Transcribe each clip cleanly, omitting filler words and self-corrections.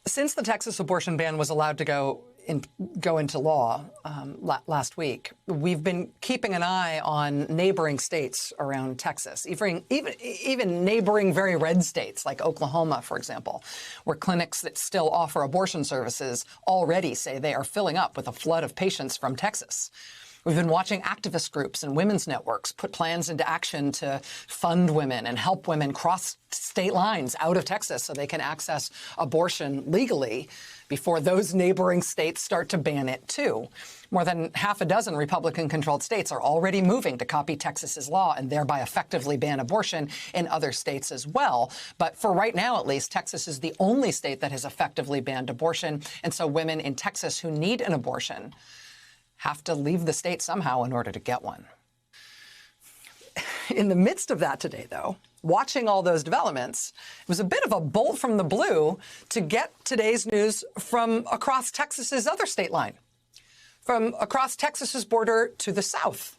Since the Texas abortion ban was allowed to go into law last week, we've been keeping an eye on neighboring states around Texas, even neighboring very red states like Oklahoma, for example, where clinics that still offer abortion services already say they are filling up with a flood of patients from Texas. We've been watching activist groups and women's networks put plans into action to fund women and help women cross state lines out of Texas so they can access abortion legally before those neighboring states start to ban it, too. More than half a dozen Republican-controlled states are already moving to copy Texas's law and thereby effectively ban abortion in other states as well. But for right now, at least, Texas is the only state that has effectively banned abortion. And so women in Texas who need an abortion have to leave the state somehow in order to get one. In the midst of that today, though, watching all those developments, it was a bit of a bolt from the blue to get today's news from across Texas's other state line, from across Texas's border to the south.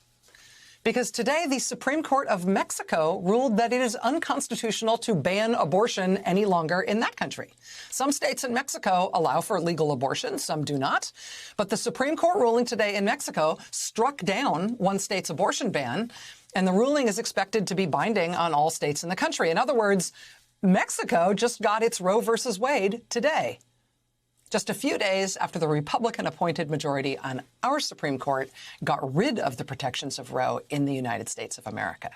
Because today, the Supreme Court of Mexico ruled that it is unconstitutional to ban abortion any longer in that country. Some states in Mexico allow for legal abortion, some do not. But the Supreme Court ruling today in Mexico struck down one state's abortion ban, and the ruling is expected to be binding on all states in the country. In other words, Mexico just got its Roe versus Wade today, just a few days after the Republican-appointed majority on our Supreme Court got rid of the protections of Roe in the United States of America.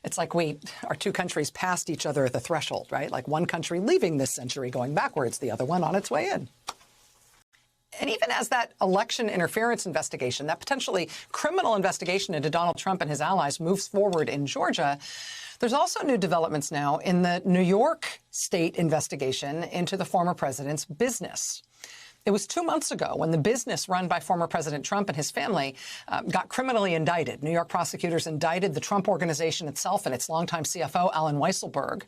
It's like our two countries passed each other at the threshold, right? Like one country leaving this century going backwards, the other one on its way in. And even as that election interference investigation, that potentially criminal investigation into Donald Trump and his allies moves forward in Georgia, there's also new developments now in the New York state investigation into the former president's business. It was 2 months ago when the business run by former President Trump and his family got criminally indicted. New York prosecutors indicted the Trump Organization itself and its longtime CFO, Alan Weisselberg,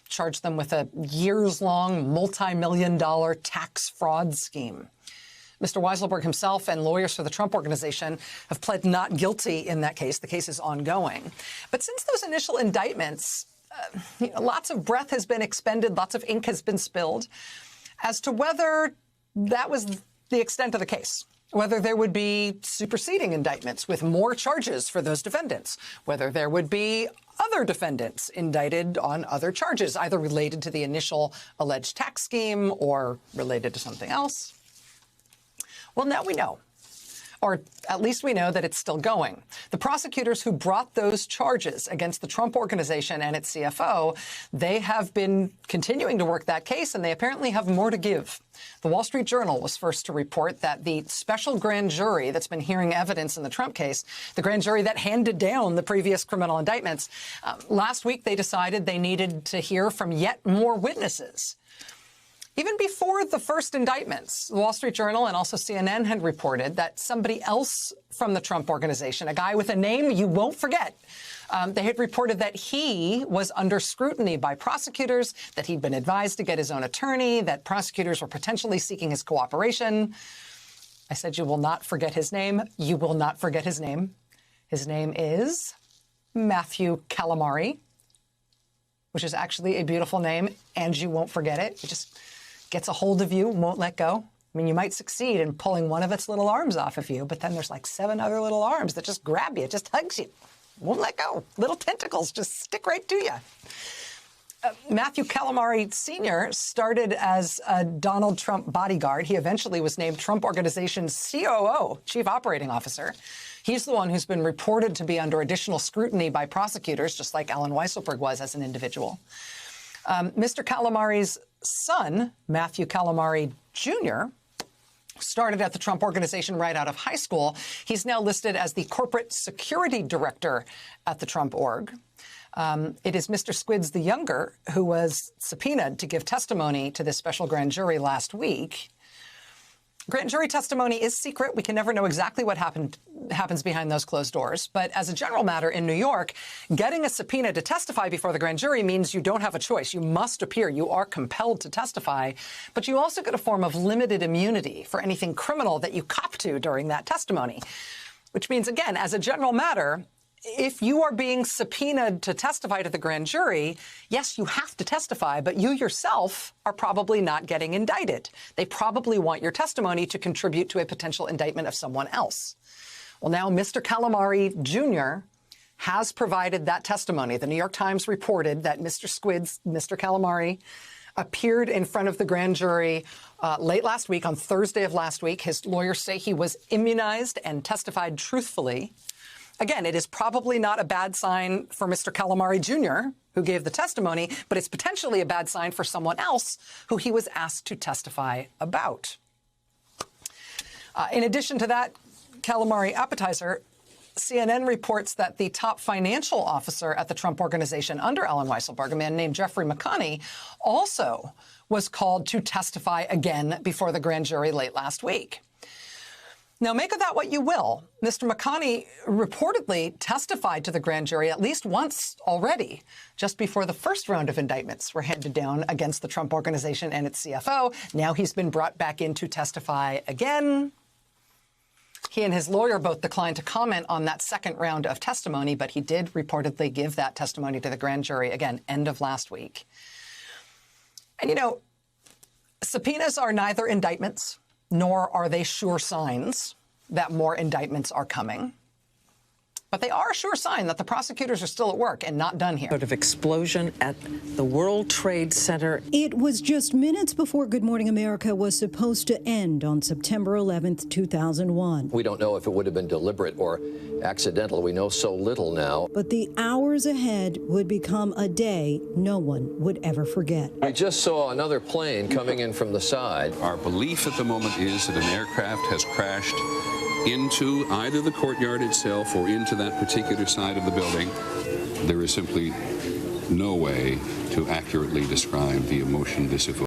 charged them with a years-long, multi-million-dollar tax fraud scheme. Mr. Weisselberg himself and lawyers for the Trump Organization have pled not guilty in that case. The case is ongoing. But since those initial indictments, lots of breath has been expended, lots of ink has been spilled as to whether that was the extent of the case, whether there would be superseding indictments with more charges for those defendants, whether there would be other defendants indicted on other charges, either related to the initial alleged tax scheme or related to something else. Well, now we know, or at least we know that it's still going. The prosecutors who brought those charges against the Trump Organization and its CFO, they have been continuing to work that case, and they apparently have more to give. The Wall Street Journal was first to report that the special grand jury that's been hearing evidence in the Trump case, the grand jury that handed down the previous criminal indictments, last week they decided they needed to hear from yet more witnesses. Even before the first indictments, the Wall Street Journal and also CNN had reported that somebody else from the Trump Organization, a guy with a name you won't forget, they had reported that he was under scrutiny by prosecutors, that he'd been advised to get his own attorney, that prosecutors were potentially seeking his cooperation. I said you will not forget his name. You will not forget his name. His name is Matthew Calamari, which is actually a beautiful name, and you won't forget it. It just gets a hold of you, won't let go. I mean, you might succeed in pulling one of its little arms off of you, but then there's like 7 other little arms that just grab you, it just hugs you, won't let go. Little tentacles just stick right to you. Matthew Calamari Sr. started as a Donald Trump bodyguard. He eventually was named Trump Organization's COO, Chief Operating Officer. He's the one who's been reported to be under additional scrutiny by prosecutors, just like Alan Weisselberg was as an individual. Mr. Calamari's son, Matthew Calamari Jr., started at the Trump Organization right out of high school. He's now listed as the corporate security director at the Trump Org. It is Mr. Squids the Younger who was subpoenaed to give testimony to this special grand jury last week. Grand jury testimony is secret. We can never know exactly what happens behind those closed doors. But as a general matter in New York, getting a subpoena to testify before the grand jury means you don't have a choice. You must appear. You are compelled to testify. But you also get a form of limited immunity for anything criminal that you cop to during that testimony, which means, again, as a general matter, if you are being subpoenaed to testify to the grand jury, yes, you have to testify, but you yourself are probably not getting indicted. They probably want your testimony to contribute to a potential indictment of someone else. Well, now Mr. Calamari Jr. has provided that testimony. The New York Times reported that Mr. Squid's, Mr. Calamari, appeared in front of the grand jury late last week, on Thursday of last week. His lawyers say he was immunized and testified truthfully. Again, it is probably not a bad sign for Mr. Calamari Jr., who gave the testimony, but it's potentially a bad sign for someone else who he was asked to testify about. In addition to that Calamari appetizer, CNN reports that the top financial officer at the Trump Organization under Allen Weisselberg, a man named Jeffrey McConney, also was called to testify again before the grand jury late last week. Now, make of that what you will. Mr. McConney reportedly testified to the grand jury at least once already, just before the first round of indictments were handed down against the Trump Organization and its CFO. Now he's been brought back in to testify again. He and his lawyer both declined to comment on that second round of testimony, but he did reportedly give that testimony to the grand jury, again, end of last week. And, you know, subpoenas are neither indictments, nor are they sure signs that more indictments are coming. But they are a sure sign that the prosecutors are still at work and not done here. Sort of explosion at the World Trade Center. It was just minutes before Good Morning America was supposed to end on September 11th, 2001. We don't know if it would have been deliberate or accidental. We know so little now. But the hours ahead would become a day no one would ever forget. We just saw another plane coming in from the side. Our belief at the moment is that an aircraft has crashed into either the courtyard itself or into that particular side of the building. There is simply no way to accurately describe the emotion this evokes.